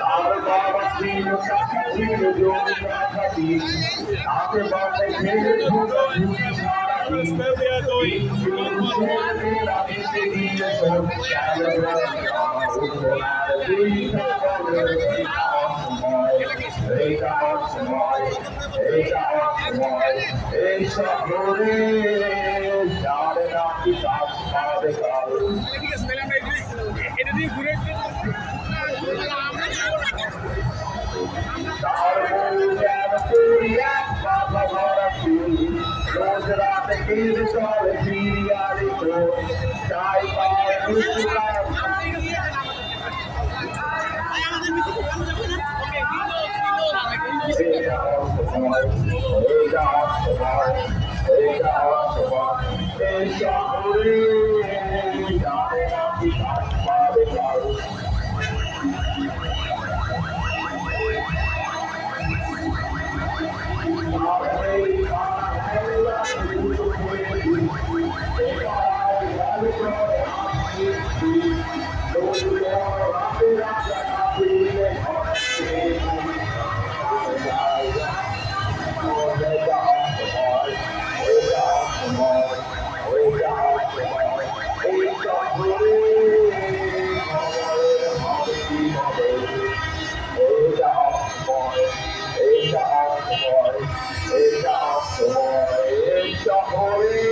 আর বাবা ছিল টাকা ছিল জমি টাকা দিন তাতে বাবা খেলে ঝুঁক ঝুঁকি সারাদিন এই শহরে যারে নাকি কাজ পাবে কাল তার বউ যেন তুই এক বাবা ভরা ফুল রোজ রাতে কিনে চলে বিরিয়ানি তো চাই পায় পুরস্কার এই শহরে যারে নাকি কাজ পাবে কাল শহরে